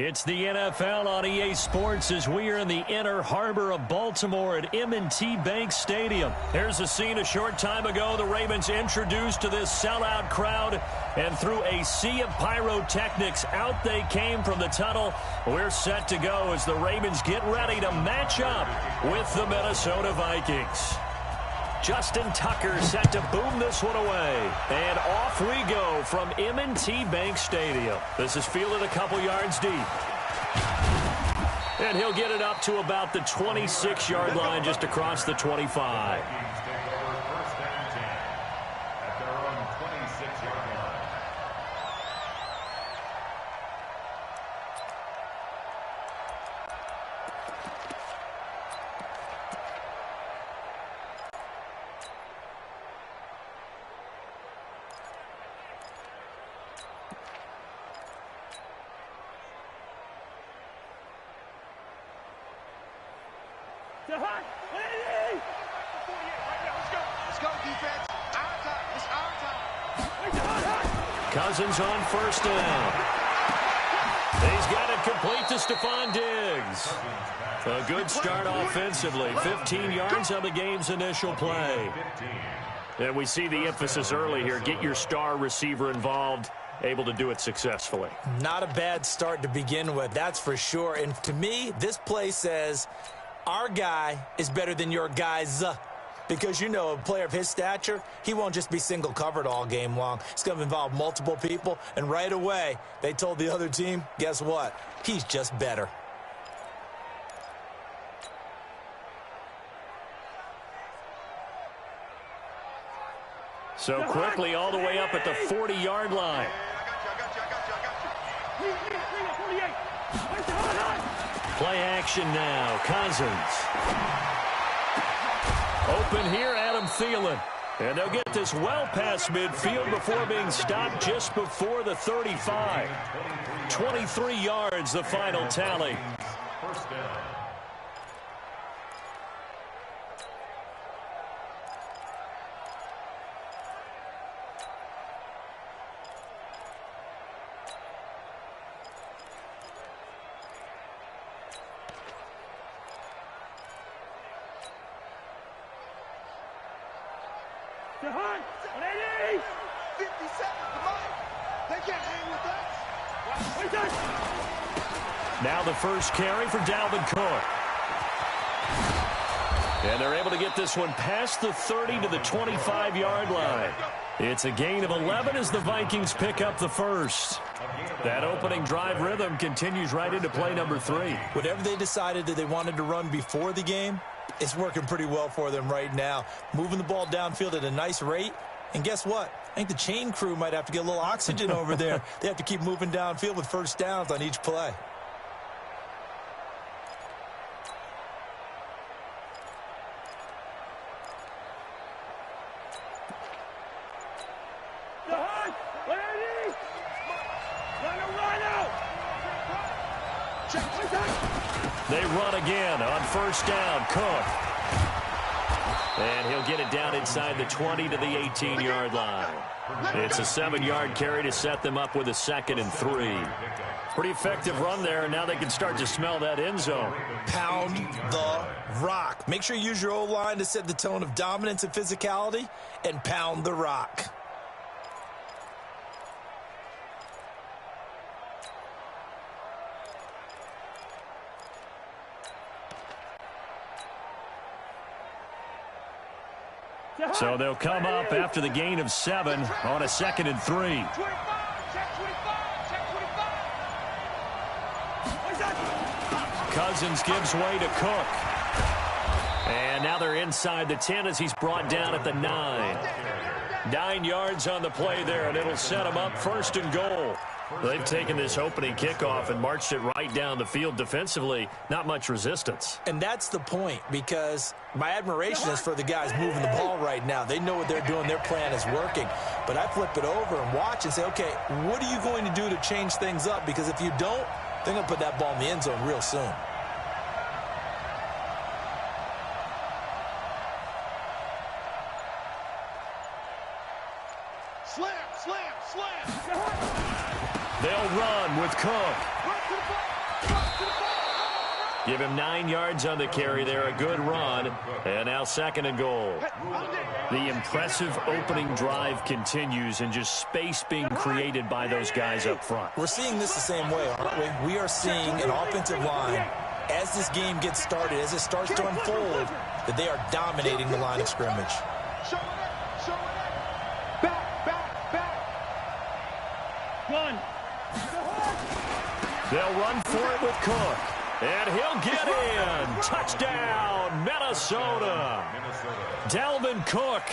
It's the NFL on EA Sports as we are in the inner harbor of Baltimore at M&T Bank Stadium. Here's a scene a short time ago. The Ravens introduced to this sellout crowd, and through a sea of pyrotechnics, out they came from the tunnel. We're set to go as the Ravens get ready to match up with the Minnesota Vikings. Justin Tucker set to boom this one away. And off we go from M&T Bank Stadium. This is fielded a couple yards deep. And he'll get it up to about the 26-yard line, just across the 25. Cousins on first down. He's got it complete to Stephon Diggs. A good start offensively. 15 yards on the game's initial play. And we see the emphasis early here. Get your star receiver involved. Able to do it successfully. Not a bad start to begin with, that's for sure. And to me, this play says our guy is better than your guys. Because, you know, a player of his stature, he won't just be single covered all game long. It's going to involve multiple people. And right away, they told the other team, guess what? He's just better. So quickly all the way up at the 40-yard line. Play action now. Cousins. Open here, Adam Thielen. And they'll get this well past midfield before being stopped just before the 35. 23 yards, the final tally. First down. Now the first carry for Dalvin Cook. And they're able to get this one past the 30 to the 25-yard line. It's a gain of 11 as the Vikings pick up the first. That opening drive rhythm continues right into play number 3. Whatever they decided that they wanted to run before the game, it's working pretty well for them right now. Moving the ball downfield at a nice rate. And guess what? I think the chain crew might have to get a little oxygen over there. They have to keep moving downfield with first downs on each play. They run again on first down. Cook. And he'll get it down inside the 20 to the 18-yard line. It's a 7-yard carry to set them up with a 2nd and 3. Pretty effective run there, and now they can start to smell that end zone. Pound the rock. Make sure you use your O-line to set the tone of dominance and physicality, and pound the rock. So they'll come up after the gain of 7 on a 2nd and 3. Cousins gives way to Cook. And now they're inside the 10 as he's brought down at the 9. 9 yards on the play there, and it'll set them up 1st and goal. They've taken this opening kickoff and marched it right down the field defensively. Not much resistance. And that's the point, because my admiration is for the guys moving the ball right now. They know what they're doing. Their plan is working. But I flip it over and watch and say, okay, what are you going to do to change things up? Because if you don't, they're going to put that ball in the end zone real soon. They'll run with Cook. Give him 9 yards on the carry there, a good run. And now 2nd and goal. The impressive opening drive continues, and just space being created by those guys up front. We're seeing this the same way, aren't we? We are seeing an offensive line, as this game gets started, as it starts to unfold, that they are dominating the line of scrimmage. They'll run for it with Cook. And he'll get in. Touchdown, Minnesota. Dalvin Cook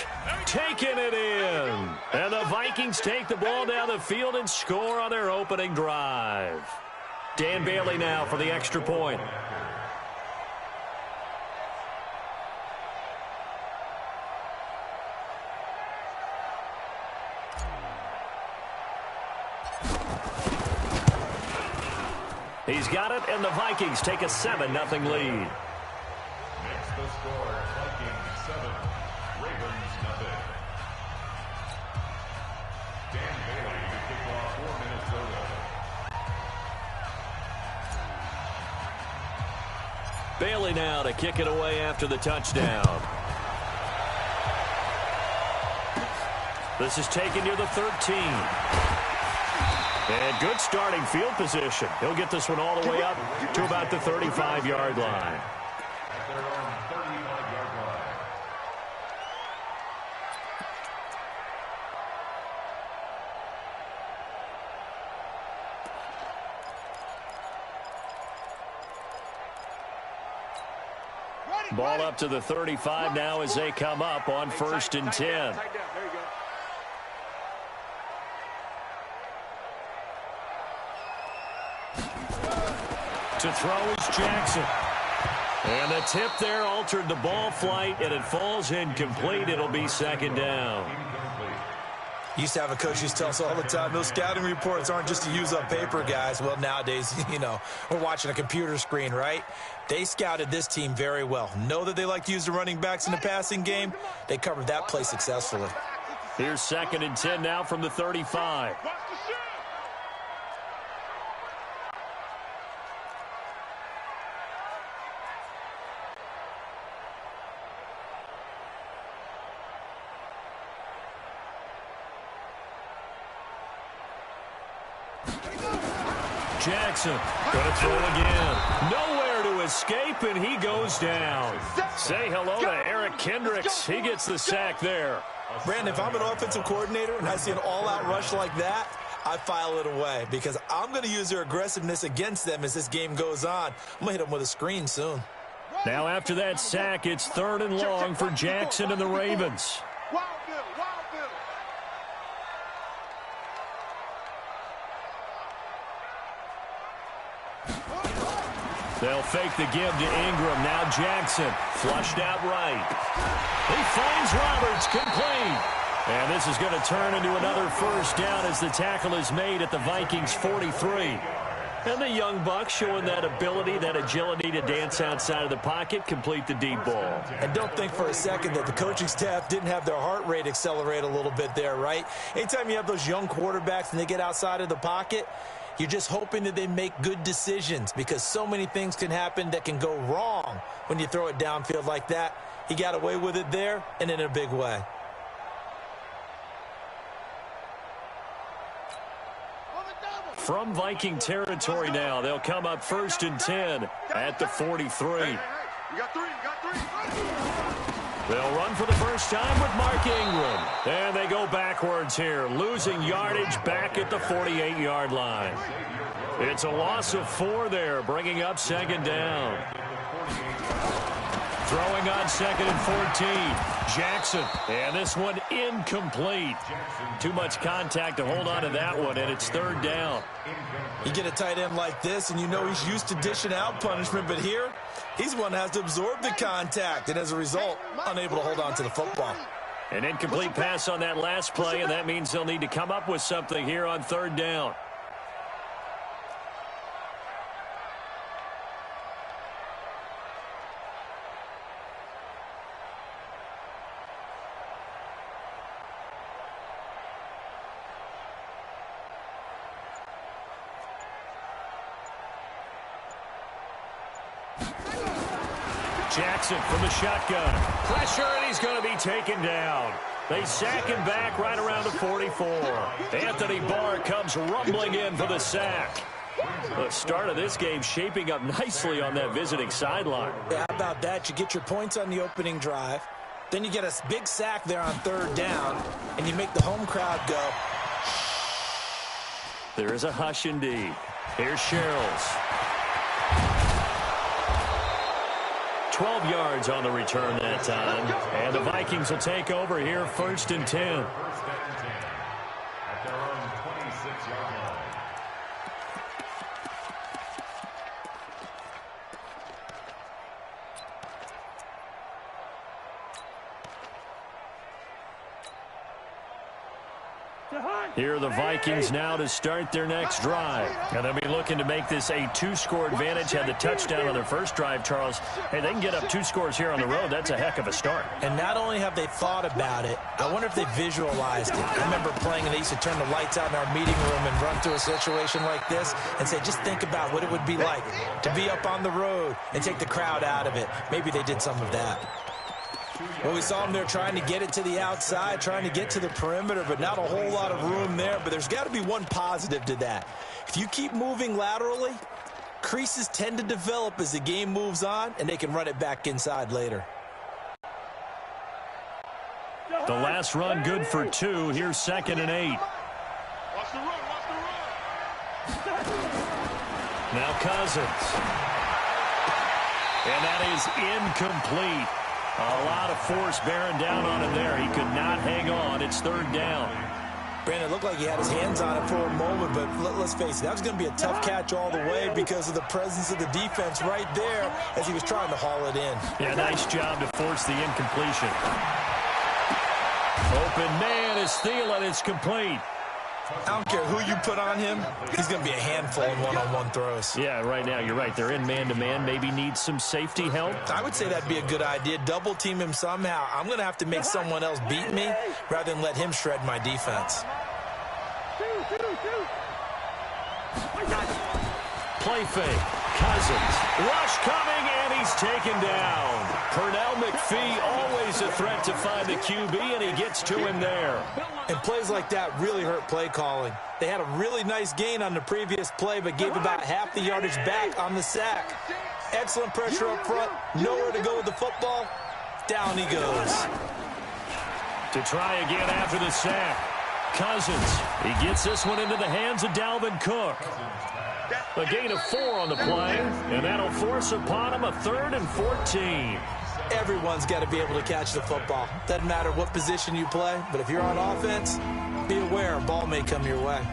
taking it in. And the Vikings take the ball down the field and score on their opening drive. Dan Bailey now for the extra point. He's got it, and the Vikings take a 7-0 lead. Next the score, Vikings 7, Ravens 0. Dan Bailey to kick off for Minnesota. Bailey now to kick it away after the touchdown. This is taken near the 13. And good starting field position. He'll get this one all the way up to about the 35-yard line. At their own 35-yard line. Ball up to the 35 now as they come up on 1st and 10. To throw is Jackson. And the tip there altered the ball flight, and it falls incomplete. It'll be 2nd down. Used to have a coach used to tell us all the time, those scouting reports aren't just to use up paper, guys. Well, nowadays, we're watching a computer screen, right? They scouted this team very well. Know that they like to use the running backs in the passing game. They covered that play successfully. Here's 2nd and 10 now from the 35. Jackson going to throw again. Nowhere to escape, and he goes down. Say hello to Eric Kendricks. He gets the sack there. Brandon, if I'm an offensive coordinator and I see an all-out rush like that, I file it away because I'm going to use their aggressiveness against them as this game goes on. I'm going to hit them with a screen soon. Now after that sack, it's 3rd and long for Jackson and the Ravens. They'll fake the give to Ingram. Now Jackson flushed out right. He finds Roberts complete. And this is going to turn into another 1st down as the tackle is made at the Vikings 43. And the young buck showing that ability, that agility to dance outside of the pocket, complete the deep ball. And don't think for a second that the coaching staff didn't have their heart rate accelerate a little bit there, right? Anytime you have those young quarterbacks and they get outside of the pocket, you're just hoping that they make good decisions because so many things can happen that can go wrong when you throw it downfield like that. He got away with it there and in a big way. From Viking territory now, they'll come up 1st and 10 at the 43. They'll run for the first time with Mark Ingram. And they go backwards here, losing yardage back at the 48-yard line. It's a loss of 4 there, bringing up 2nd down. Throwing on 2nd and 14. Jackson, and this one incomplete. Too much contact to hold on to that one, and it's 3rd down. You get a tight end like this, and you know he's used to dishing out punishment, but here, he's one that has to absorb the contact, and as a result, unable to hold on to the football. An incomplete pass on that last play, and that means they'll need to come up with something here on 3rd down. Jackson from the shotgun. Pressure, and he's going to be taken down. They sack him back right around the 44. Anthony Barr comes rumbling in for the sack. The start of this game shaping up nicely on that visiting sideline. Yeah, how about that? You get your points on the opening drive. Then you get a big sack there on third down, and you make the home crowd go. There is a hush indeed. Here's Sherrills. 12 yards on the return that time. And the Vikings will take over here, 1st and 10. At their own 26-yard line. Here are the Vikings now to start their next drive. And they'll be looking to make this a 2-score advantage. Had the touchdown on their first drive, Charles. Hey, they can get up 2 scores here on the road. That's a heck of a start. And not only have they thought about it, I wonder if they visualized it. I remember playing, and they used to turn the lights out in our meeting room and run through a situation like this and say, just think about what it would be like to be up on the road and take the crowd out of it. Maybe they did some of that. Well, we saw them there trying to get it to the outside, trying to get to the perimeter, but not a whole lot of room there. But there's got to be one positive to that. If you keep moving laterally, creases tend to develop as the game moves on, and they can run it back inside later. The last run good for 2. Here's 2nd and 8. Watch the run, watch the run. Now Cousins. And that is incomplete. A lot of force bearing down on him there. He could not hang on. It's 3rd down. Brandon, it looked like he had his hands on it for a moment, but let's face it, that was going to be a tough catch all the way because of the presence of the defense right there as he was trying to haul it in. Yeah, nice job to force the incompletion. Open man is Thielen. It's complete. I don't care who you put on him, he's going to be a handful in one-on-one throws. Yeah, right now, you're right. They're in man-to-man. Maybe needs some safety help. I would say that'd be a good idea. Double team him somehow. I'm going to have to make someone else beat me rather than let him shred my defense. Play fake. Cousins. Rush coming, and he's taken down. Pernell McPhee, always a threat to find the QB, and he gets to him there. And plays like that really hurt play calling. They had a really nice gain on the previous play, but gave about half the yardage back on the sack. Excellent pressure up front. Nowhere to go with the football. Down he goes. To try again after the sack. Cousins. He gets this one into the hands of Dalvin Cook. A gain of 4 on the play, and that'll force upon him a 3rd and 14. Everyone's got to be able to catch the football. Doesn't matter what position you play, but if you're on offense, be aware a ball may come your way.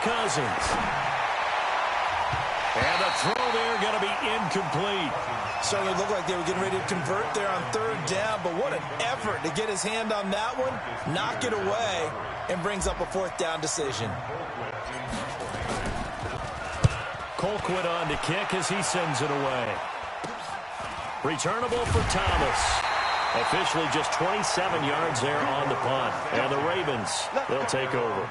Cousins. And the throw there going to be incomplete. Certainly looked like they were getting ready to convert there on 3rd down, but what an effort to get his hand on that one, knock it away, and brings up a 4th down decision. Colquitt on to kick as he sends it away. Returnable for Thomas. Officially just 27 yards there on the punt. And the Ravens, they'll take over.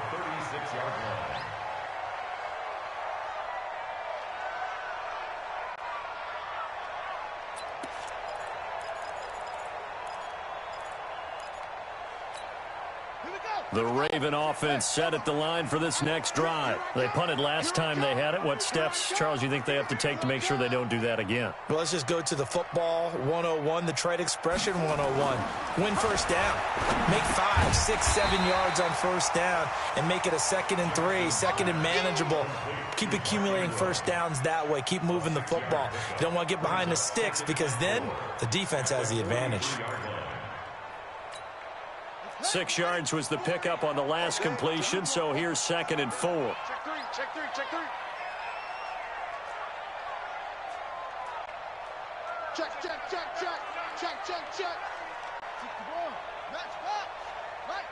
The Raven offense set at the line for this next drive. They punted last time they had it. What steps, Charles, you think they have to take to make sure they don't do that again? Well, let's just go to the football 101, the trade expression 101. Win 1st down. Make 5, 6, 7 yards on 1st down and make it a 2nd and 3, 2nd and manageable. Keep accumulating 1st downs that way. Keep moving the football. You don't want to get behind the sticks because then the defense has the advantage. 6 yards was the pickup on the last completion, so here's 2nd and 4. Check three. Check. Match. Right.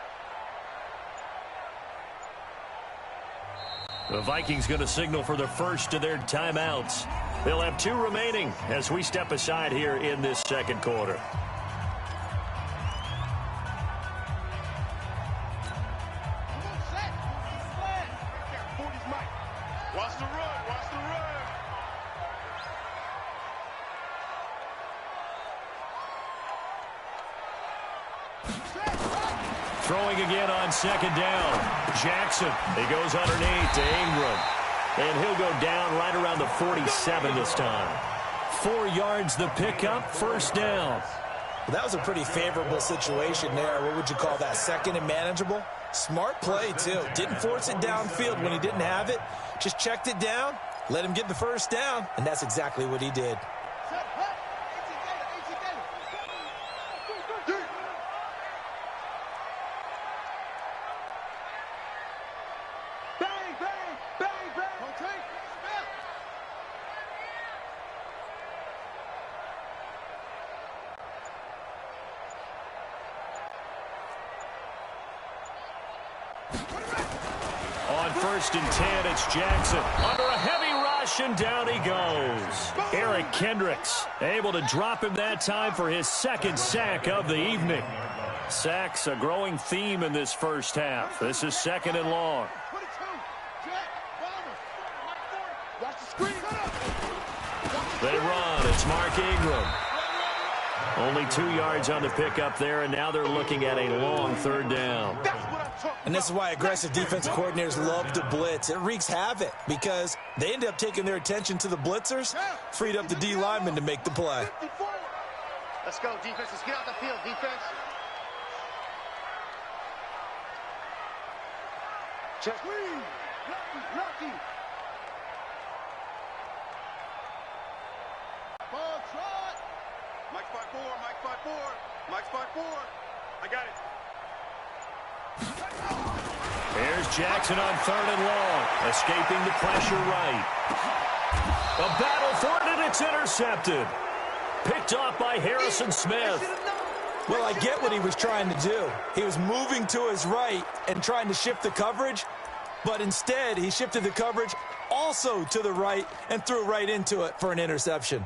The Vikings going to signal for the first of their timeouts. They'll have 2 remaining as we step aside here in this second quarter. Watch the run. Throwing again on second down. Jackson, he goes underneath to Ingram. And he'll go down right around the 47 this time. 4 yards the pickup, first down. Well, that was a pretty favorable situation there. What would you call that? Second and manageable? Smart play, too. Didn't force it downfield when he didn't have it. Just checked it down, let him get the first down, and that's exactly what he did. On 1st and 10, it's Jackson. Under a heavy rush, and down he goes. Eric Kendricks able to drop him that time for his 2nd sack of the evening. Sacks a growing theme in this first half. This is 2nd and long. They run. It's Mark Ingram. Only 2 yards on the pickup there, and now they're looking at a long 3rd down. And this is why aggressive defensive coordinators love to blitz. It wreaks havoc because they end up taking their attention to the blitzers, freed up the D lineman to make the play. Let's go, defense. Let's get out the field, defense. Check. Lucky. Ball trot. Mike 5-4. I got it. Here's Jackson on 3rd and long, escaping the pressure right. A battle for it, and it's intercepted. Picked off by Harrison Smith. Well, I get what he was trying to do. He was moving to his right and trying to shift the coverage, but instead he shifted the coverage also to the right and threw right into it for an interception.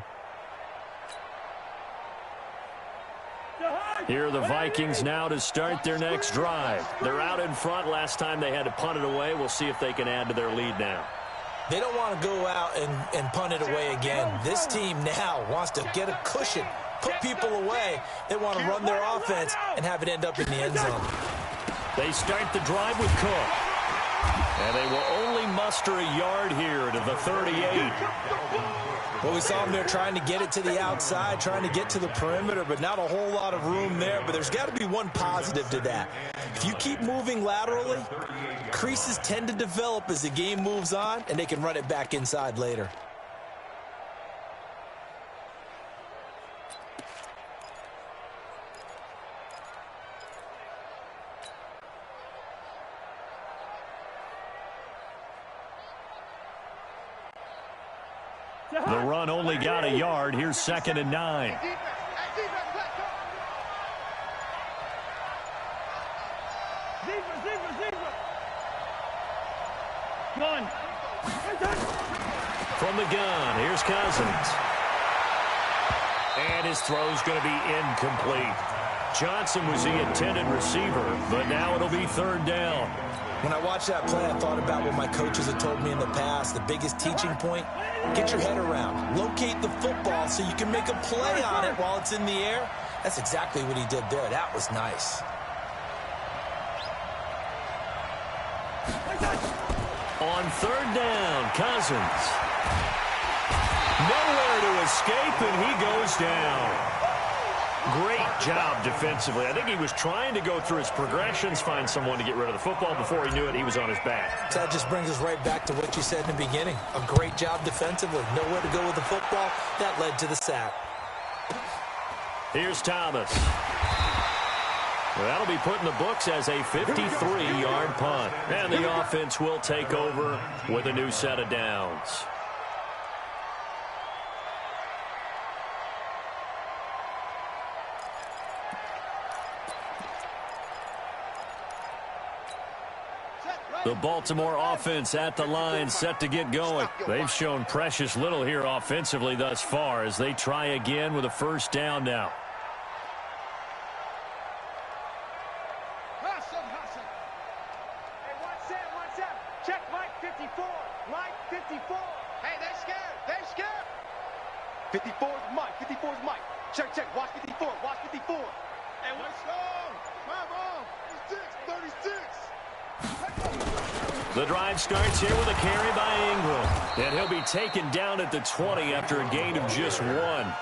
Here are the Vikings now to start their next drive. They're out in front. Last time they had to punt it away. We'll see if they can add to their lead now. They don't want to go out and punt it away again. This team now wants to get a cushion, put people away. They want to run their offense and have it end up in the end zone. They start the drive with Cook. And they will only muster a yard here to the 38. Well, we saw them there trying to get it to the outside, trying to get to the perimeter, but not a whole lot of room there. But there's got to be one positive to that. If you keep moving laterally, creases tend to develop as the game moves on, and they can run it back inside later. The run only got a yard. Here's 2nd and 9. From the gun, here's Cousins. And his throw's going to be incomplete. Johnson was the intended receiver, but now it'll be 3rd down. When I watched that play, I thought about what my coaches had told me in the past. The biggest teaching point, get your head around. Locate the football so you can make a play on it while it's in the air. That's exactly what he did there. That was nice. On 3rd down, Cousins. Nowhere to escape, and he goes down. Great job defensively. I think he was trying to go through his progressions, find someone to get rid of the football. Before he knew it, he was on his back. So that just brings us right back to what you said in the beginning. A great job defensively. Nowhere to go with the football. That led to the sack. Here's Thomas. That'll be put in the books as a 53-yard punt. And the offense will take over with a new set of downs. The Baltimore offense at the line, set to get going. They've shown precious little here offensively thus far as they try again with a first down now. Check Mike 54. Mike 54. Hey, they're scared. They're scared. 54 is Mike. 54 is Mike. Check, check. Watch 54. Watch 54. Hey, let's go. Come on. 36. The drive starts here with a carry by Ingram. And he'll be taken down at the 20 after a gain of just 1.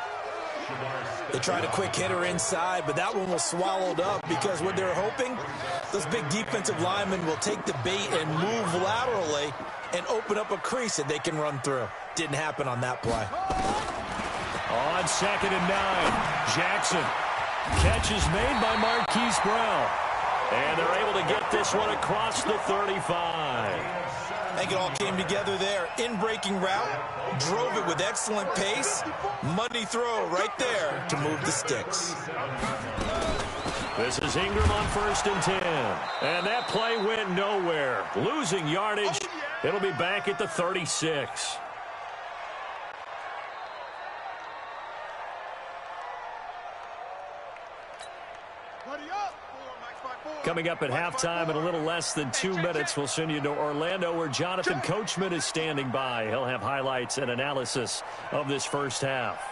They tried a quick hitter inside, but that one was swallowed up because what they're hoping, those big defensive linemen will take the bait and move laterally and open up a crease that they can run through. Didn't happen on that play. On 2nd and 9, Jackson. Catch is made by Marquise Brown. And they're able to get this one across the 35. I think it all came together there. In-breaking route, drove it with excellent pace. Money throw right there to move the sticks. This is Ingram on 1st and 10. And that play went nowhere. Losing yardage. It'll be back at the 36. Coming up at halftime in a little less than 2 minutes, we'll send you to Orlando where Jonathan Coachman is standing by. He'll have highlights and analysis of this first half.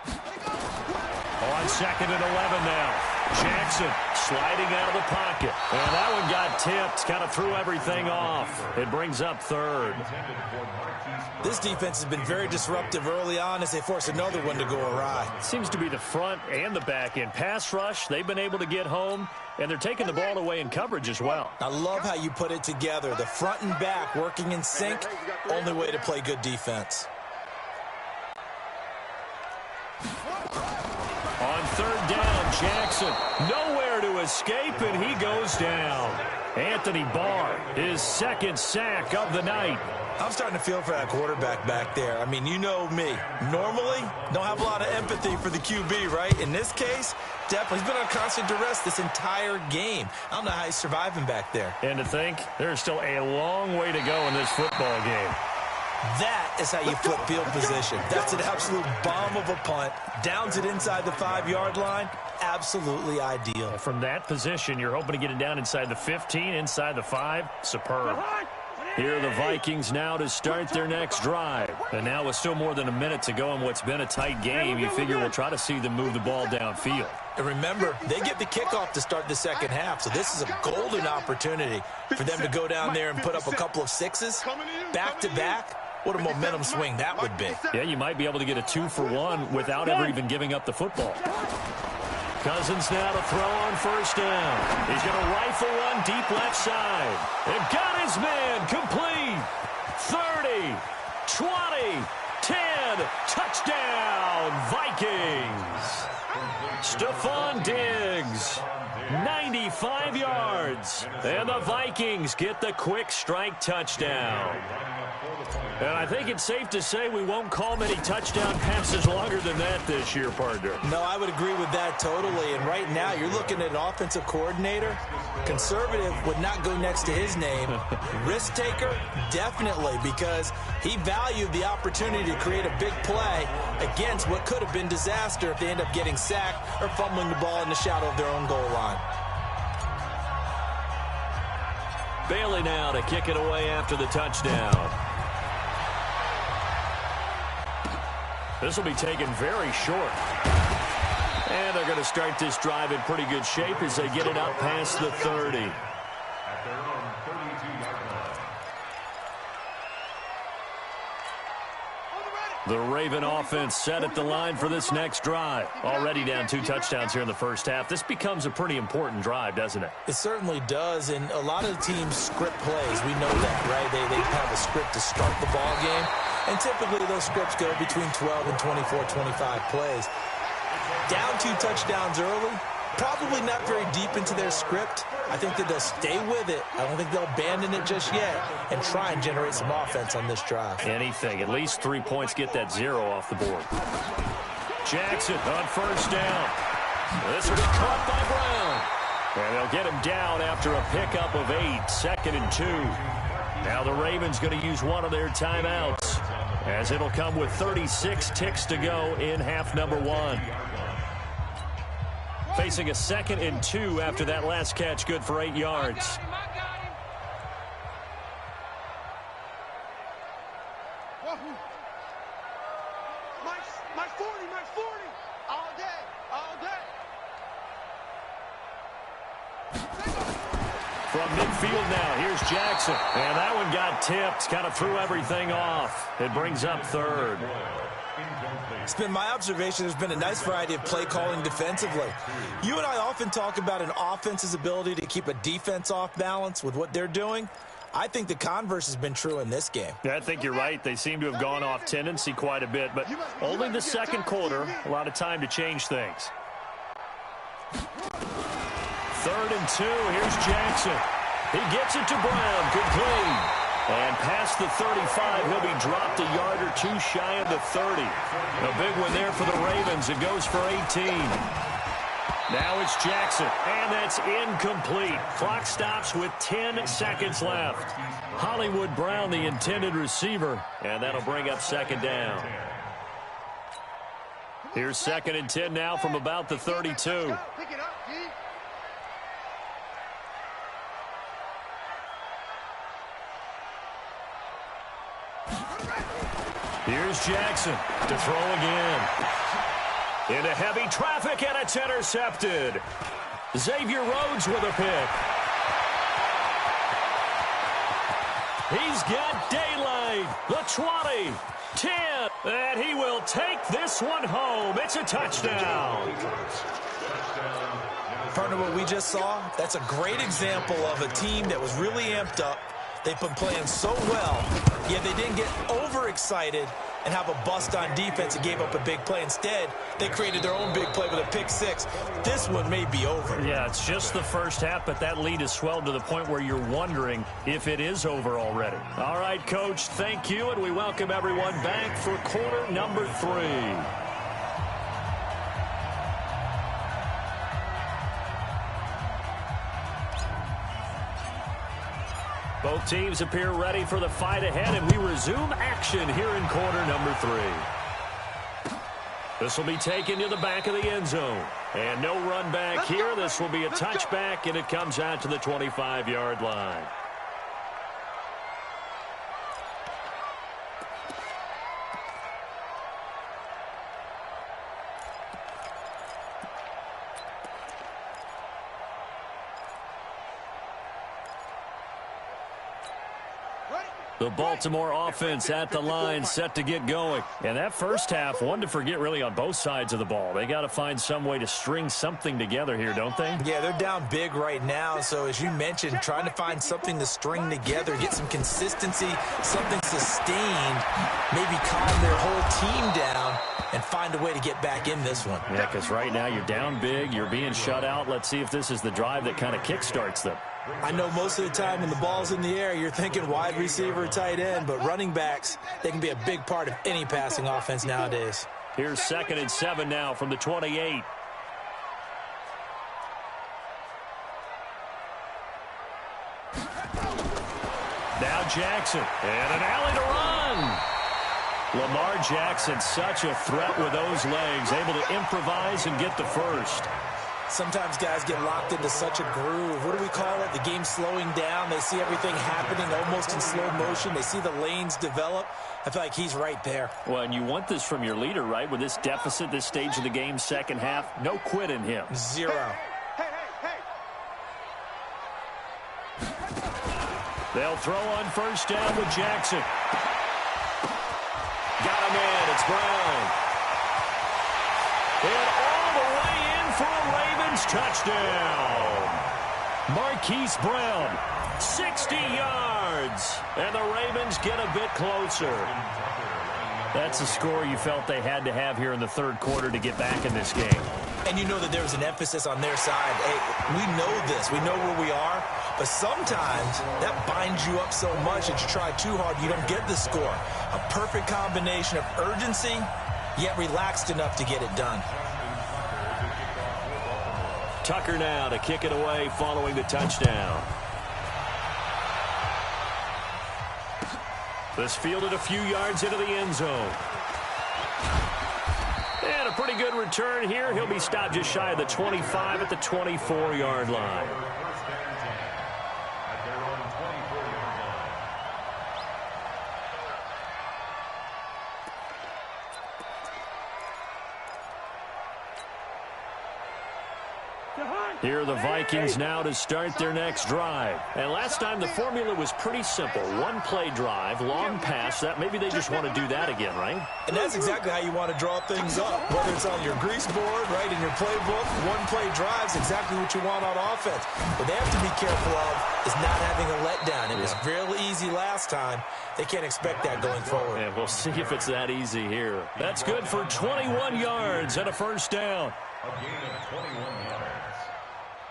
On 2nd and 11 now. Jackson sliding out of the pocket. And that one got tipped, kind of threw everything off. It brings up 3rd. This defense has been very disruptive early on as they force another one to go awry. Seems to be the front and the back end. Pass rush, they've been able to get home, and they're taking the ball away in coverage as well. I love how you put it together. The front and back working in sync, only way to play good defense. On 3rd down, Jackson nowhere to escape, and he goes down. Anthony Barr, his 2nd sack of the night. I'm starting to feel for that quarterback back there. I mean, you know me. Normally, don't have a lot of empathy for the QB, right? In this case, definitely. He's been on constant duress this entire game. I don't know how he's surviving back there. And to think, there's still a long way to go in this football game. That is how you flip field position. That's an absolute bomb of a punt. Downs it inside the 5-yard line. Absolutely ideal. From that position, you're hoping to get it down inside the 15, inside the 5. Superb. Here are the Vikings now to start their next drive. And now with still more than a minute to go in what's been a tight game, you figure we'll try to see them move the ball downfield. And remember, they get the kickoff to start the second half, so this is a golden opportunity for them to go down there and put up a couple of 6s back-to-back. What a momentum swing that would be. Yeah, you might be able to get a 2-for-1 without ever even giving up the football. Cousins now to throw on 1st down. He's going to rifle one deep left side. And got his man complete. 30, 20, 10, touchdown, Vikings. Stephon Diggs, 95 yards. And the Vikings get the quick strike touchdown. And I think it's safe to say we won't call many touchdown passes longer than that this year, partner. No, I would agree with that totally. And right now, you're looking at an offensive coordinator. Conservative would not go next to his name. Risk taker, definitely, because he valued the opportunity to create a big play against what could have been disaster if they end up getting sacked or fumbling the ball in the shadow of their own goal line. Bailey now to kick it away after the touchdown. This will be taken very short. And they're going to start this drive in pretty good shape as they get it out past the 30. At their own 32-yard line. The Raven offense set at the line for this next drive. Already down 2 touchdowns here in the first half. This becomes a pretty important drive, doesn't it? It certainly does, and a lot of the teams script plays. We know that, right? They have a script to start the ball game, and typically those scripts go between 12 and 24, 25 plays. Down 2 touchdowns early, probably not very deep into their script. I think that they'll stay with it. I don't think they'll abandon it just yet and try and generate some offense on this drive. Anything. At least 3 points, get that 0 off the board. Jackson on first down. This will be caught by Brown. And they'll get him down after a pickup of 8, 2nd and 2. Now the Ravens going to use one of their timeouts, as it'll come with 36 ticks to go in half number 1. Facing a 2nd and 2 after that last catch, good for 8 yards. My 40, all day. From midfield now, here's Jackson. And that one got tipped, kind of threw everything off. It brings up 3rd. It's been my observation there's been a nice variety of play calling defensively. You and I often talk about an offense's ability to keep a defense off balance with what they're doing. I think the converse has been true in this game. Yeah, I think you're right. They seem to have gone off tendency quite a bit, but only the 2nd quarter, a lot of time to change things. 3rd and 2, here's Jackson. He gets it to Brown, complete. And past the 35, he'll be dropped a yard or 2 shy of the 30. A big one there for the Ravens. It goes for 18. Now it's Jackson, and that's incomplete. Clock stops with 10 seconds left. Hollywood Brown, the intended receiver, and that'll bring up 2nd down. Here's 2nd and 10 now from about the 32. Pick it up, G. Here's Jackson to throw again. Into heavy traffic, and it's intercepted. Xavier Rhodes with a pick. He's got daylight. The 20, 10, and he will take this one home. It's a touchdown. Partner, what we just saw, that's a great example of a team that was really amped up. They've been playing so well, yet they didn't get overexcited and have a bust on defense and gave up a big play. Instead, they created their own big play with a pick 6. This one may be over. Yeah, it's just the first half, but that lead has swelled to the point where you're wondering if it is over already. All right, Coach, thank you, and we welcome everyone back for quarter number 3. Both teams appear ready for the fight ahead, and we resume action here in quarter number 3. This will be taken to the back of the end zone. And no run back here. This will be a touchback, and it comes out to the 25-yard line. The Baltimore offense at the line, set to get going. And that first half, one to forget really on both sides of the ball. They got to find some way to string something together here, don't they? Yeah, they're down big right now. So as you mentioned, trying to find something to string together, get some consistency, something sustained, maybe calm their whole team down and find a way to get back in this one. Yeah, because right now you're down big, you're being shut out. Let's see if this is the drive that kind of kickstarts them. I know most of the time when the ball's in the air, you're thinking wide receiver, tight end, but running backs, they can be a big part of any passing offense nowadays. Here's 2nd and 7 now from the 28. Now Jackson, and an alley to run. Lamar Jackson, such a threat with those legs, able to improvise and get the first. Sometimes guys get locked into such a groove. What do we call it? The game slowing down. They see everything happening almost in slow motion. They see the lanes develop. I feel like he's right there. Well, and you want this from your leader, right? With this deficit, this stage of the game, second half, no quit in him. Zero. Hey. They'll throw on first down with Jackson. Got him in. It's Brown. And all the way in for a Ravens touchdown. Marquise Brown, 60 yards. And the Ravens get a bit closer. That's a score you felt they had to have here in the third quarter to get back in this game. And you know that there's an emphasis on their side. Hey, we know this. We know where we are. But sometimes that binds you up so much that you try too hard, you don't get the score. A perfect combination of urgency, yet relaxed enough to get it done. Tucker now to kick it away following the touchdown. This fielded a few yards into the end zone. And a pretty good return here. He'll be stopped just shy of the 25 at the 24-yard line. Here are the Vikings now to start their next drive. And last time the formula was pretty simple. One-play drive, long pass. That maybe they just want to do that again, right? And that's exactly how you want to draw things up. Whether it's on your grease board, right, in your playbook, one-play drives, exactly what you want on offense. What they have to be careful of is not having a letdown. It was real easy last time. They can't expect that going forward. And we'll see if it's that easy here. That's good for 21 yards and a first down. A gain of 21 yards.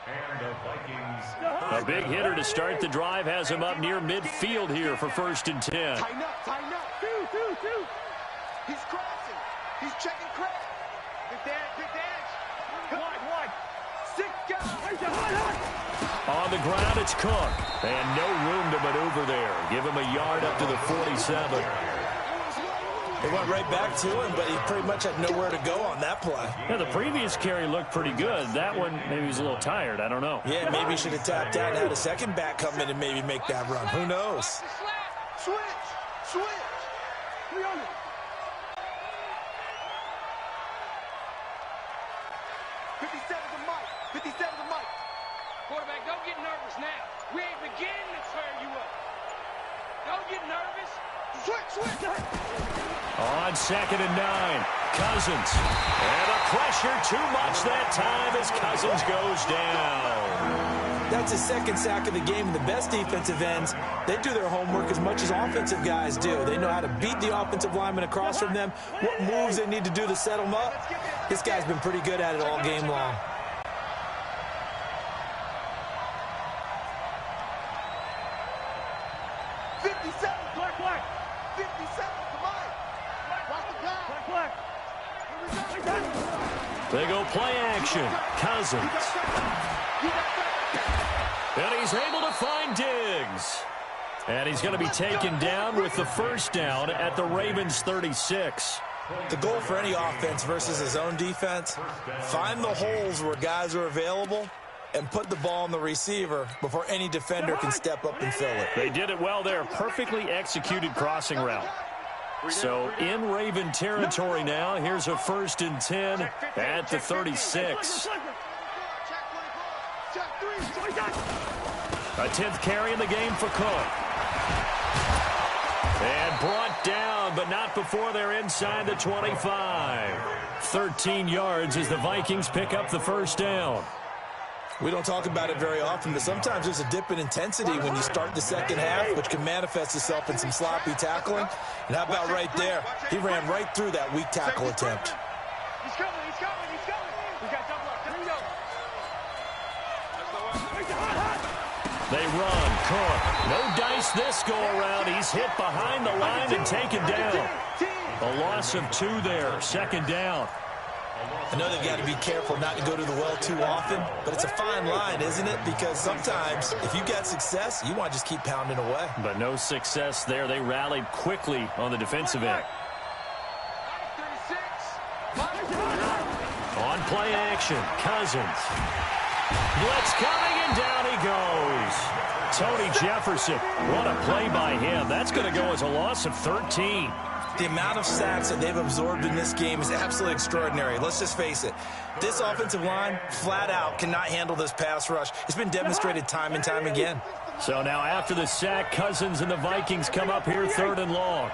And the Vikings. A big hitter to start the drive has him up near midfield here for 1st and 10. Tighten up, tighten up. Two. He's crossing. He's checking crack. Good dash. Wide. 6 guys. On the ground, it's Cook. And no room to maneuver there. Give him a yard up to the 47. They went right back to him, but he pretty much had nowhere to go on that play. Yeah, the previous carry looked pretty good. That one, maybe he was a little tired. I don't know. Yeah, maybe he should have tapped out and had a second back come in and maybe make that run. Who knows? Switch. 300. 57 to Mike. 57 to Mike. Quarterback, don't get nervous now. We ain't beginning to tear you up. Don't get nervous. Switch. On 2nd and 9, Cousins. And the pressure too much that time as Cousins goes down. That's his second sack of the game. And the best defensive ends, they do their homework as much as offensive guys do. They know how to beat the offensive lineman across from them, what moves they need to do to set them up. This guy's been pretty good at it all game long. They go play action. Cousins. And he's able to find Diggs. And he's going to be taken down with the first down at the Ravens 36. The goal for any offense versus his own defense, find the holes where guys are available and put the ball on the receiver before any defender can step up and fill it. They did it well there. Perfectly executed crossing route. So in Raven territory now. Here's a 1st and 10 at the 36. A 10th carry in the game for Cook. And brought down, but not before they're inside the 25. 13 yards as the Vikings pick up the first down. We don't talk about it very often, but sometimes there's a dip in intensity when you start the second half, which can manifest itself in some sloppy tackling. And how about right there? He ran right through that weak tackle attempt. He's coming. We got double up. There we go. They run. Cook. No dice this go around. He's hit behind the line and taken down. A loss of 2 there. 2nd down. I know they've got to be careful not to go to the well too often, but it's a fine line, isn't it? Because sometimes if you got success, you want to just keep pounding away. But no success there. They rallied quickly on the defensive end. On play action, Cousins. Blitz coming, and down he goes. Tony Jefferson, what a play by him. That's going to go as a loss of 13. The amount of sacks that they've absorbed in this game is absolutely extraordinary. Let's just face it. This offensive line, flat out, cannot handle this pass rush. It's been demonstrated time and time again. So now after the sack, Cousins and the Vikings come up here 3rd and long.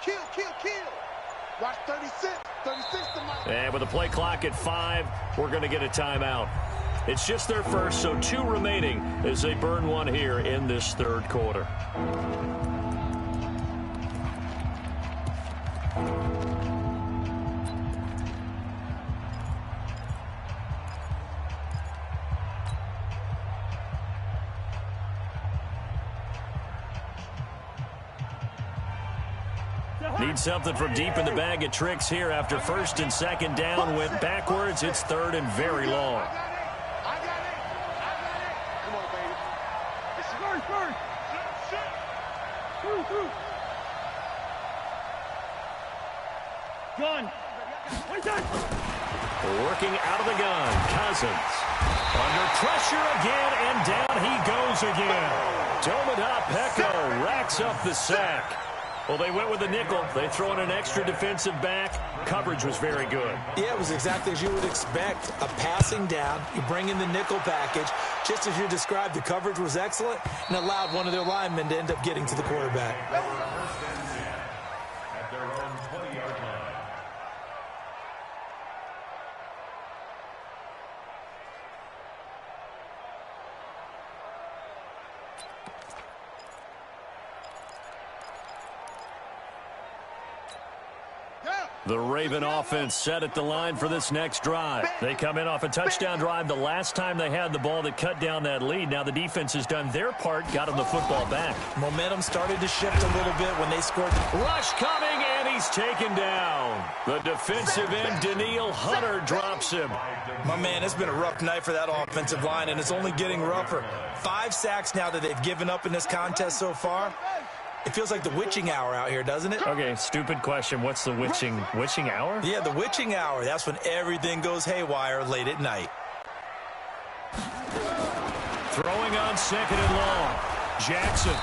Kill, kill, kill. Watch 36. 36 to Mike. And with the play clock at 5, we're going to get a timeout. It's just their first, so 2 remaining as they burn one here in this third quarter. Need something from deep in the bag of tricks here after 1st and 2nd down. Went backwards. It's 3rd and very long. I got it. Come on, baby. This is first. Gun. Working out of the gun. Cousins. Under pressure again, and down he goes again. Tomoda Peko racks up the sack. Well, they went with the nickel. They throw in an extra defensive back. Coverage was very good. Yeah, it was exactly as you would expect. A passing down. You bring in the nickel package. Just as you described, the coverage was excellent and allowed one of their linemen to end up getting to the quarterback. At their own 20-yard line. The Raven offense set at the line for this next drive. They come in off a touchdown drive the last time they had the ball that cut down that lead. Now the defense has done their part, got them the football back. Momentum started to shift a little bit when they scored. Rush coming, and he's taken down. The defensive end, Daniil Hunter, drops him. My man, it's been a rough night for that offensive line, and it's only getting rougher. 5 sacks now that they've given up in this contest so far. It feels like the witching hour out here, doesn't it? Okay, stupid question. What's the witching hour? Yeah, the witching hour. That's when everything goes haywire late at night. Throwing on 2nd and long. Jackson.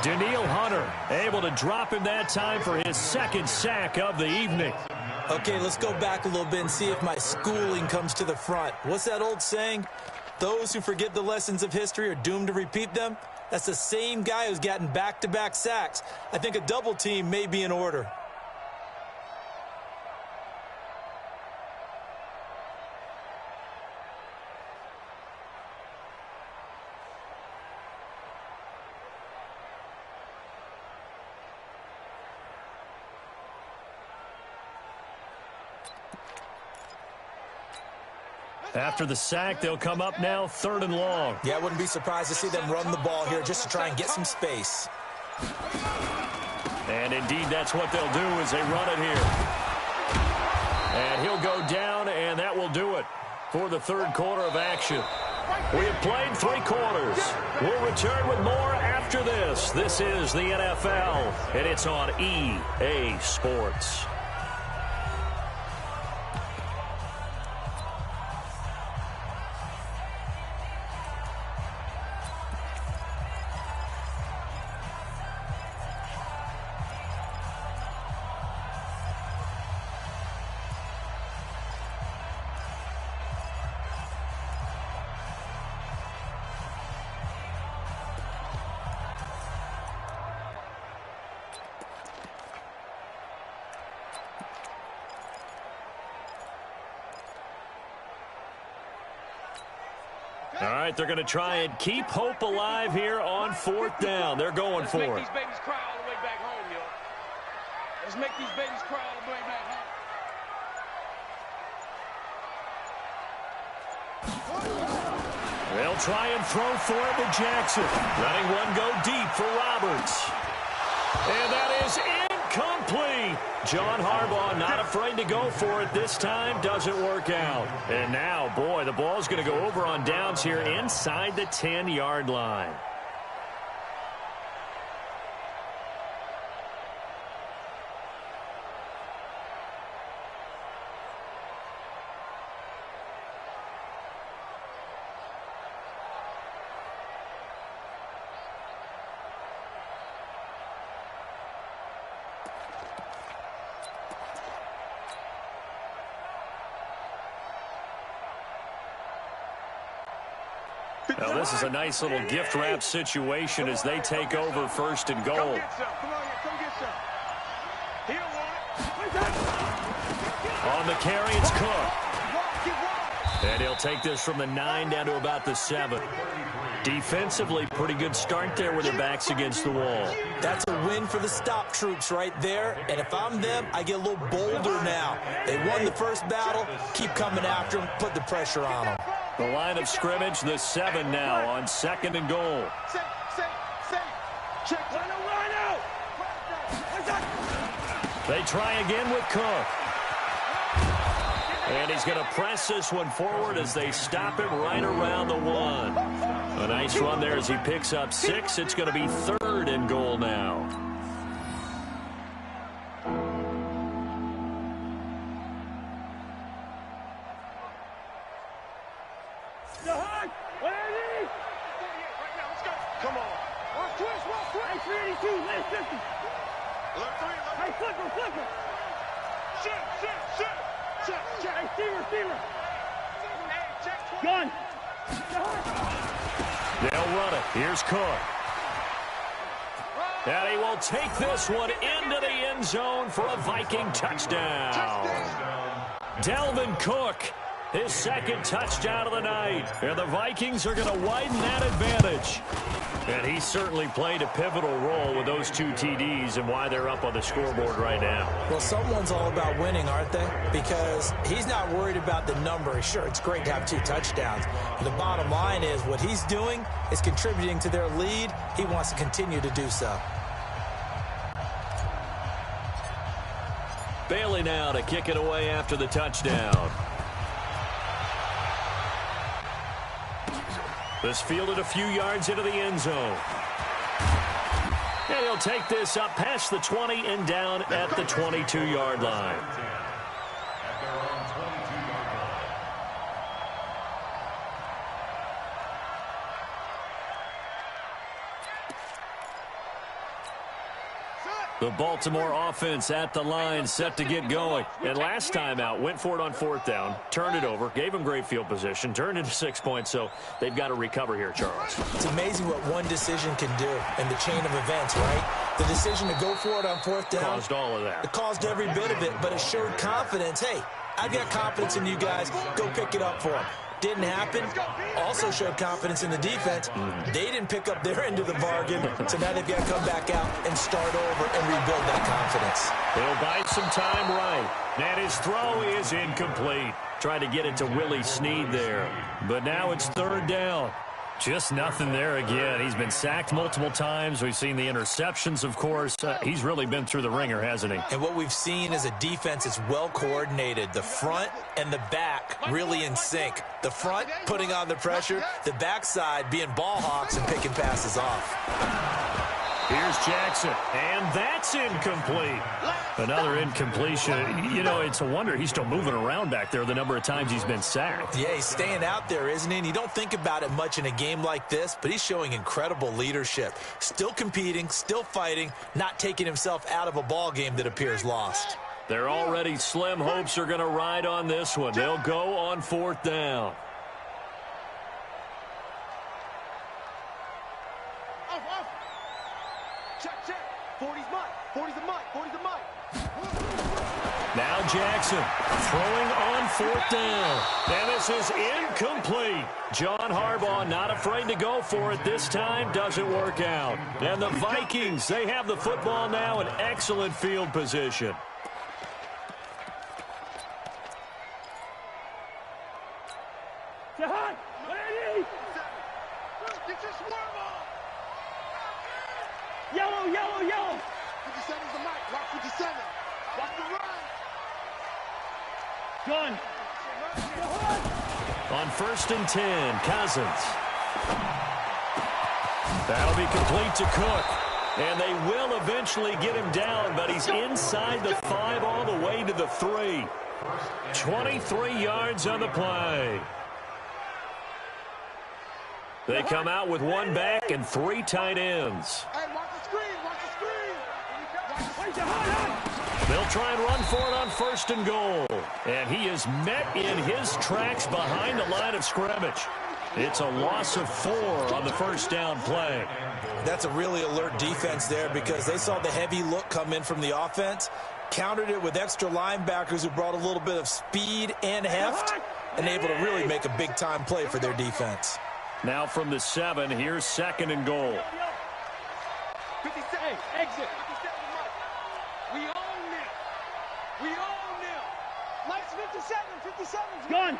Daniil Hunter able to drop him that time for his 2nd sack of the evening. Okay, let's go back a little bit and see if my schooling comes to the front. What's that old saying? Those who forget the lessons of history are doomed to repeat them. That's the same guy who's gotten back-to-back sacks. I think a double team may be in order. After the sack, they'll come up now 3rd and long. Yeah, I wouldn't be surprised to see them run the ball here just to try and get some space. And indeed, that's what they'll do as they run it here. And he'll go down, and that will do it for the 3rd quarter of action. We have played 3 quarters. We'll return with more after this. This is the NFL, and it's on EA Sports. All right, they're going to try and keep hope alive here on 4th down. They're going for it. Let's make these babies cry all the way back home, yo. Let's make these babies cry all the way back home. They'll try and throw for it with Jackson. Letting one go deep for Roberts. And that is incomplete. John Harbaugh not afraid to go for it this time. Doesn't work out. And now, boy, the ball's going to go over on downs here inside the 10-yard line. Now, this is a nice little gift wrap situation as they take over 1st and goal. Come get some. Come on here. Come get some. On the carry, it's Cook. And he'll take this from the 9 down to about the 7. Defensively, pretty good start there with their backs against the wall. That's a win for the stop troops right there. And if I'm them, I get a little bolder now. They won the first battle. Keep coming after them. Put the pressure on them. The line of scrimmage, the 7 now on 2nd and goal. They try again with Cook. And he's going to press this one forward as they stop it right around the 1. A nice run there as he picks up 6. It's going to be 3rd and goal now. Come on. Hey, 382, left 50. Hey, flicker. Shit. Hey, steamer. Gun. They'll run it. Here's Cook. And he will take this one into the end zone for a Viking touchdown. Dalvin Cook, his 2nd touchdown of the night. And the Vikings are going to widen that advantage. And he certainly played a pivotal role with those 2 TDs and why they're up on the scoreboard right now. Well, someone's all about winning, aren't they? Because he's not worried about the number. Sure, it's great to have 2 touchdowns. But the bottom line is what he's doing is contributing to their lead. He wants to continue to do so. Bailey now to kick it away after the touchdown. This fielded a few yards into the end zone. And he'll take this up past the 20 and down at the 22-yard line. The Baltimore offense at the line, set to get going. And last time out, went for it on 4th down, turned it over, gave them great field position, turned into 6 points, so they've got to recover here, Charles. It's amazing what one decision can do in the chain of events, right? The decision to go for it on 4th down. Caused all of that. It caused every bit of it, but it showed confidence. Hey, I've got confidence in you guys. Go pick it up for them. Didn't happen. Also showed confidence in the defense. They didn't pick up their end of the bargain, so now they've got to come back out and start over and rebuild that confidence. He'll buy some time right. And his throw is incomplete. Trying to get it to Willie Snead there. But now it's 3rd down. Just nothing there again. He's been sacked multiple times. We've seen the interceptions, of course. He's really been through the ringer, hasn't he? And what we've seen is a defense that's well coordinated. The front and the back really in sync. The front putting on the pressure. The backside being ball hawks and picking passes off. Here's Jackson, and that's incomplete. Another incompletion. You know, it's a wonder he's still moving around back there the number of times he's been sacked. Yeah, he's staying out there, isn't he? And you don't think about it much in a game like this, but he's showing incredible leadership. Still competing, still fighting, not taking himself out of a ball game that appears lost. Their already slim hopes are going to ride on this one. They'll go on 4th down. Check. 40's mine. 40's a mine. 40's a mine. Now Jackson throwing on 4th down. And this is incomplete. John Harbaugh not afraid to go for it this time. Doesn't work out. And the Vikings, they have the football now in excellent field position. Yellow. 57's the mic. Watch 57. Watch the run. Gun. On 1st and 10, Cousins. That'll be complete to Cook. And they will eventually get him down, but he's inside the 5 all the way to the 3. 23 yards on the play. They come out with 1 back and 3 tight ends. Hey, watch the screen. They'll try and run for it on 1st and goal. And he is met in his tracks behind the line of scrimmage. It's a loss of 4 on the 1st down play. That's a really alert defense there because they saw the heavy look come in from the offense, Countered it with extra linebackers who brought a little bit of speed and heft and able to really make a big-time play for their defense. Now from the 7, here's 2nd and goal. 57, exit. 57, Mike. We own them. We own them. Mike's 57. 57's gone.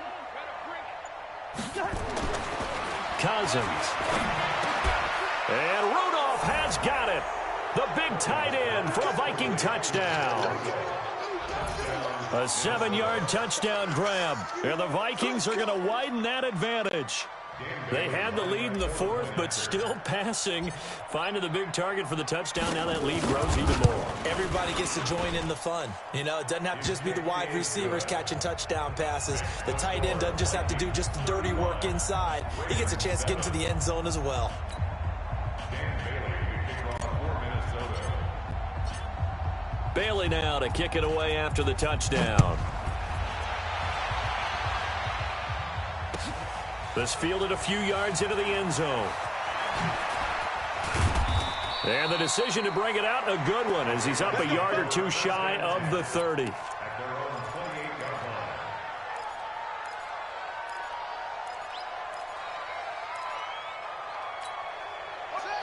Cousins. And Rudolph has got it. The big tight end for a Viking touchdown. A 7-yard touchdown grab. And the Vikings are going to widen that advantage. They had the lead in the 4th, but still passing. Finding the big target for the touchdown. Now that lead grows even more. Everybody gets to join in the fun. You know, it doesn't have to just be the wide receivers catching touchdown passes. The tight end doesn't just have to do just the dirty work inside. He gets a chance to get into the end zone as well. Bailey now to kick it away after the touchdown. This fielded a few yards into the end zone. And the decision to bring it out, a good one, as he's up a yard or two shy of the 30.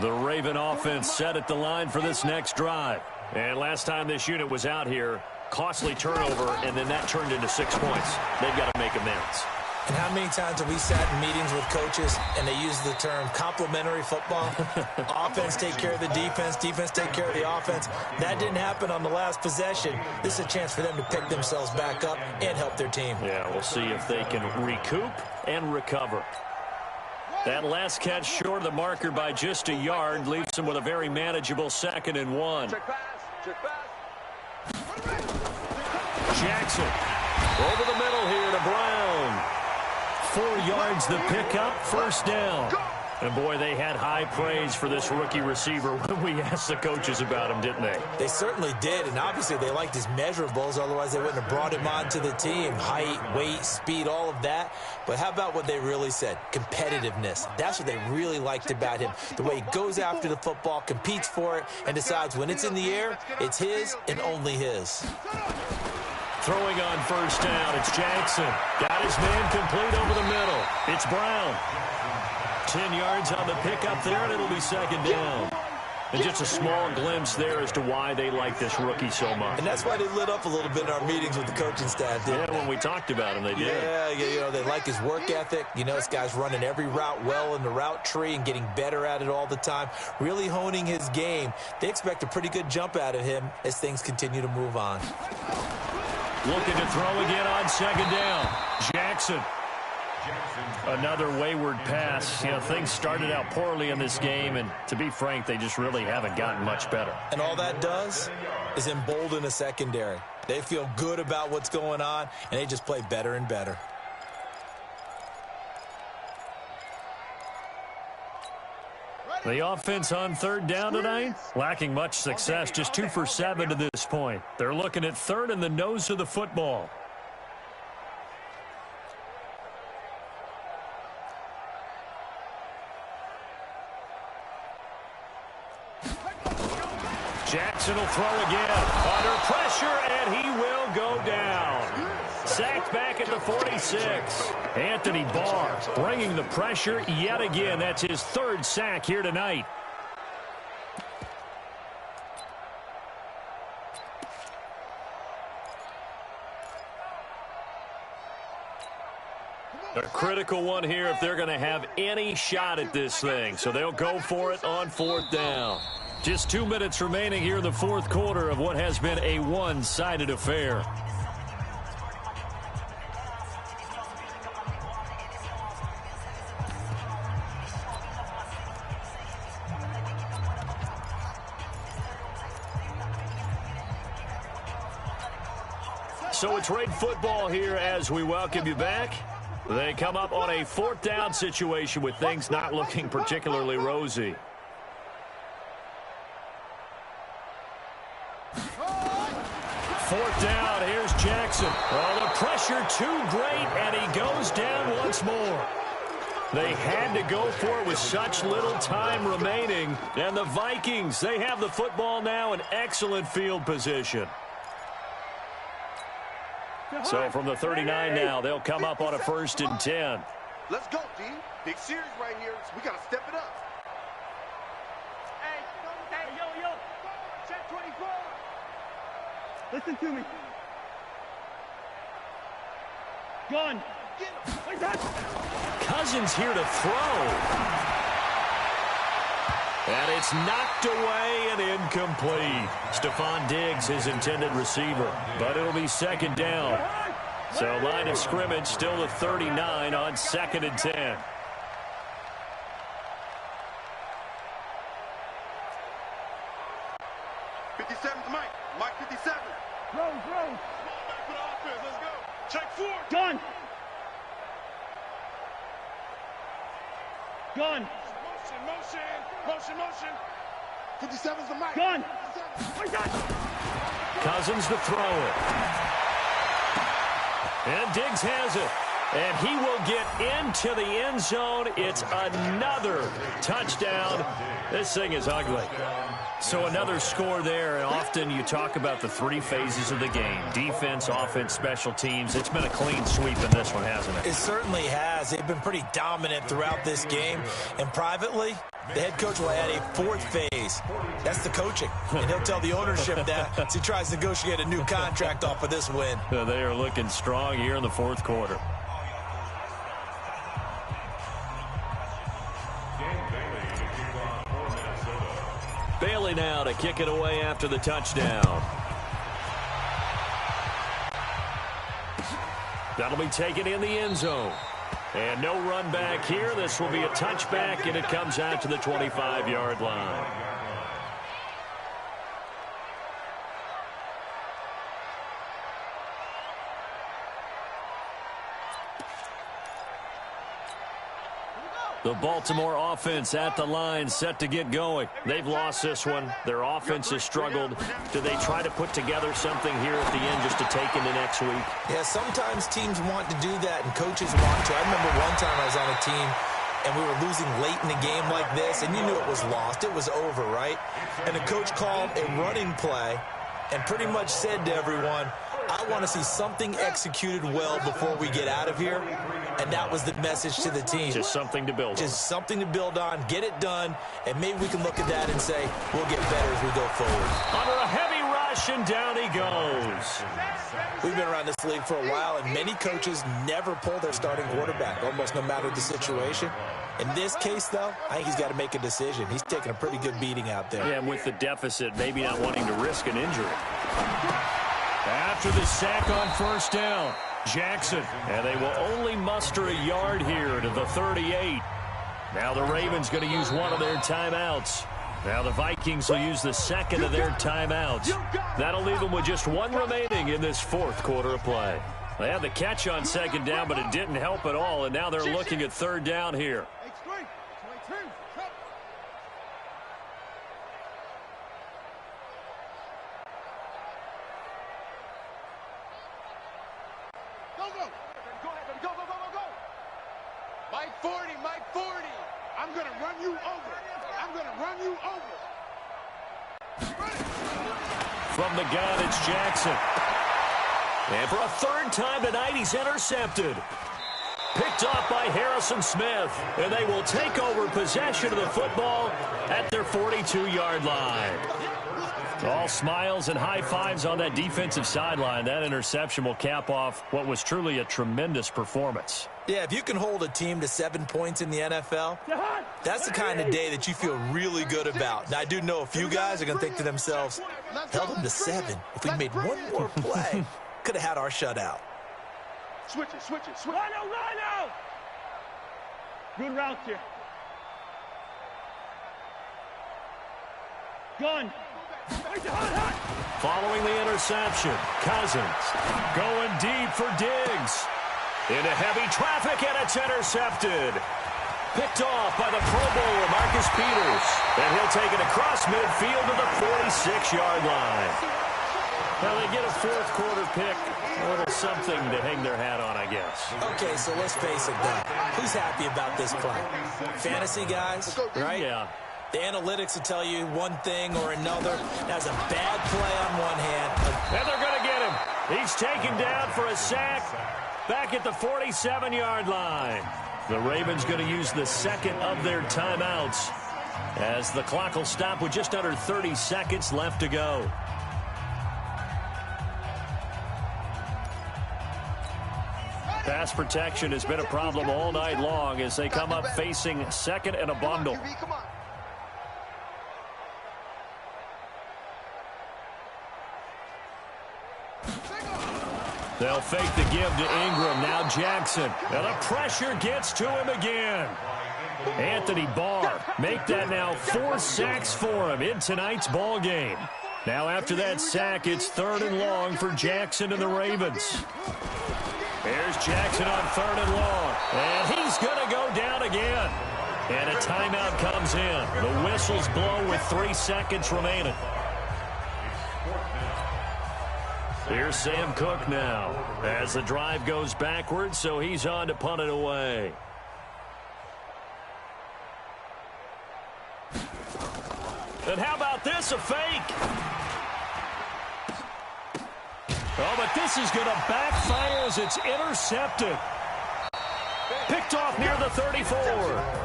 The Raven offense set at the line for this next drive. And last time this unit was out here, costly turnover, and then that turned into 6 points. They've got to make amends. And how many times have we sat in meetings with coaches and they use the term complementary football? Offense take care of the defense, defense take care of the offense. That didn't happen on the last possession. This is a chance for them to pick themselves back up and help their team. Yeah, we'll see if they can recoup and recover. That last catch short of the marker by just a yard leaves them with a very manageable 2nd and 1. Check pass. Check pass. Jackson over the middle here to Brown. 4 yards the pickup, 1st down. And boy, they had high praise for this rookie receiver when we asked the coaches about him, didn't they? They certainly did, and obviously they liked his measurables, otherwise they wouldn't have brought him onto the team. Height, weight, speed, all of that. But how about what they really said? Competitiveness. That's what they really liked about him. The way he goes after the football, competes for it, and decides when it's in the air, it's his and only his. Throwing on 1st down, it's Jackson. Got his man complete over the middle. It's Brown. 10 yards on the pickup there, and it'll be 2nd down. And just a small glimpse there as to why they like this rookie so much. And that's why they lit up a little bit in our meetings with the coaching staff, didn't they? When we talked about him, they did. Yeah, you know, they like his work ethic. You know, this guy's running every route well in the route tree and getting better at it all the time, really honing his game. They expect a pretty good jump out of him as things continue to move on. Looking to throw again on 2nd down. Jackson. Another wayward pass. You know, things started out poorly in this game, and to be frank, they just really haven't gotten much better. And all that does is embolden a secondary. They feel good about what's going on, and they just play better and better. The offense on 3rd down tonight, lacking much success, just 2 for 7 to this point. They're looking at 3rd and the nose of the football. Jackson will throw again. Under pressure, and he will go down. Sacked back at the 46. Anthony Barr bringing the pressure yet again. That's his 3rd sack here tonight. A critical one here if they're going to have any shot at this thing. So they'll go for it on 4th down. Just 2 minutes remaining here in the 4th quarter of what has been a one-sided affair. So it's Raid football here as we welcome you back. They come up on a 4th down situation with things not looking particularly rosy. 4th down, here's Jackson. Well, the pressure too great, and he goes down once more. They had to go for it with such little time remaining. And the Vikings, they have the football now in excellent field position. So from the 39 now, they'll come up on a 1st and 10. Let's go, D. Big series right here. So we got to step it up. Hey, yo. Check 24. Listen to me. Gun. Where's that? Cousins here to throw. And it's knocked away and incomplete. Stephon Diggs, his intended receiver. But it'll be 2nd down. So line of scrimmage still the 39 on 2nd and 10. Mike 57. Rose. Back for the offense. Let's go. Check 4. Gun. Motion. 57's the Mike. Gun. Where's that? Cousins to throw it. And Diggs has it. And he will get into the end zone. It's another touchdown. This thing is ugly. So another score there, and often you talk about the 3 phases of the game. Defense, offense, special teams. It's been a clean sweep in this one, hasn't it? It certainly has. They've been pretty dominant throughout this game. And privately, the head coach will add a 4th phase. That's the coaching. And he'll tell the ownership that as he tries to negotiate a new contract off of this win. They are looking strong here in the 4th quarter. Bailey now to kick it away after the touchdown. That'll be taken in the end zone. And no run back here. This will be a touchback, and it comes out to the 25-yard line. The Baltimore offense at the line, set to get going. They've lost this one. Their offense has struggled. Do they try to put together something here at the end just to take into next week? Yeah, sometimes teams want to do that, and coaches want to. I remember one time I was on a team, and we were losing late in a game like this, and you knew it was lost. It was over, right? And the coach called a running play and pretty much said to everyone, I want to see something executed well before we get out of here. And that was the message to the team. Just something to build on. Just something to build on, get it done, and maybe we can look at that and say, we'll get better as we go forward. Under a heavy rush, and down he goes. We've been around this league for a while, and many coaches never pull their starting quarterback, almost no matter the situation. In this case, though, I think he's got to make a decision. He's taking a pretty good beating out there. Yeah, and with the deficit, maybe not wanting to risk an injury. After the sack on 1st down, Jackson, and they will only muster a yard here to the 38. Now the Ravens going to use one of their timeouts. Now the Vikings will use the 2nd of their timeouts. That'll leave them with just 1 remaining in this 4th quarter of play. They had the catch on 2nd down, but it didn't help at all, and now they're looking at 3rd down here. Mike 40. I'm going to run you over. From the gun, it's Jackson. And for a 3rd time tonight, he's intercepted. Picked off by Harrison Smith. And they will take over possession of the football at their 42-yard line. All smiles and high fives on that defensive sideline. That interception will cap off what was truly a tremendous performance. Yeah, if you can hold a team to 7 points in the NFL, that's the kind of day that you feel really good about. Now, I do know a few guys are going to think to themselves, held them to 7. If we made one more play, could have had our shutout. Switch it. Rhino! Good route here. Gun. Following the interception, Cousins going deep for Diggs. Into heavy traffic, and it's intercepted. Picked off by the Pro Bowler, Marcus Peters. And he'll take it across midfield to the 46-yard line. Well, they get a 4th quarter pick. A little something to hang their hat on, I guess. Okay, so let's face it, though. Who's happy about this play? Fantasy guys, right? Yeah. The analytics will tell you one thing or another. That's a bad play on one hand. And they're going to get him. He's taken down for a sack back at the 47-yard line. The Ravens going to use the second of their timeouts as the clock will stop with just under 30 seconds left to go. Pass protection has been a problem all night long as they come up facing second and a bundle. They'll fake the give to Ingram. Now Jackson. And the pressure gets to him again. Anthony Barr. Make that now 4 sacks for him in tonight's ball game. Now after that sack, it's 3rd and long for Jackson and the Ravens. Here's Jackson on 3rd and long. And he's going to go down again. And a timeout comes in. The whistles blow with 3 seconds remaining. Here's Sam Cook now as the drive goes backwards, so he's on to punt it away. And how about this, a fake? Oh, but this is going to backfire as it's intercepted. Picked off near the 34.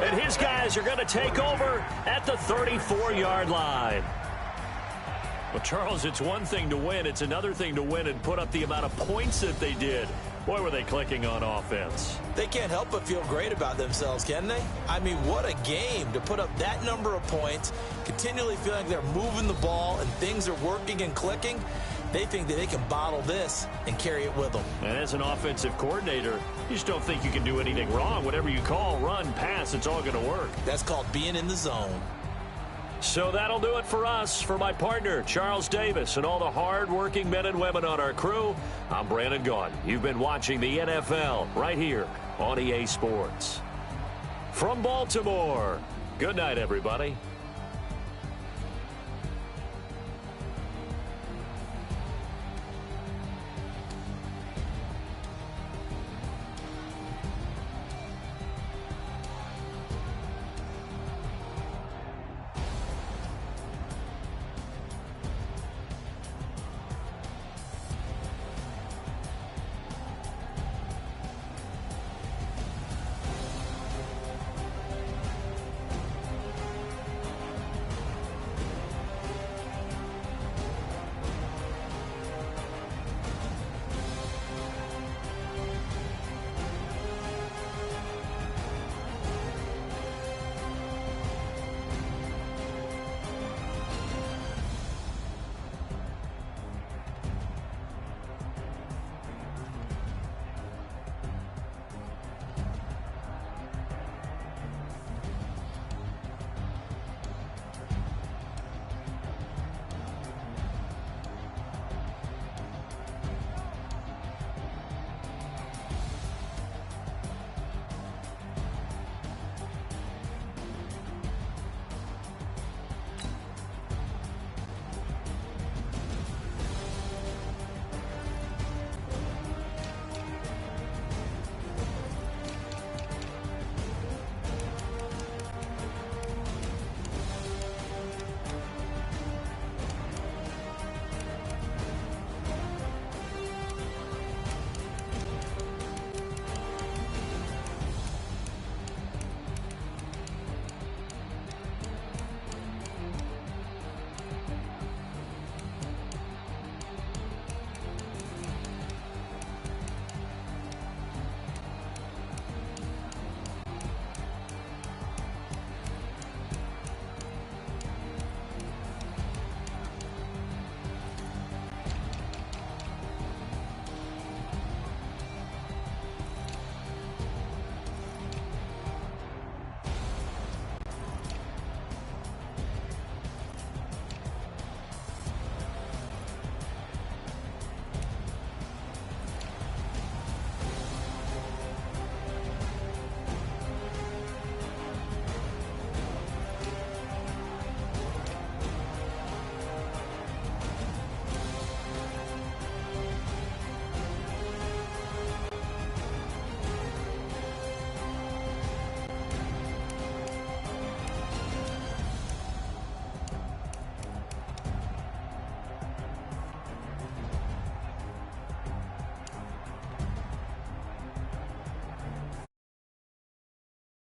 And his guys are going to take over at the 34-yard line. Well, Charles, it's one thing to win. It's another thing to win and put up the amount of points that they did. Boy, were they clicking on offense. They can't help but feel great about themselves, can they? I mean, what a game to put up that number of points, continually feeling like they're moving the ball and things are working and clicking. They think that they can bottle this and carry it with them. And as an offensive coordinator, you just don't think you can do anything wrong. Whatever you call, run, pass, it's all going to work. That's called being in the zone. So that'll do it for us. For my partner, Charles Davis, and all the hard-working men and women on our crew, I'm Brandon Gaudin. You've been watching the NFL right here on EA Sports. From Baltimore, good night, everybody.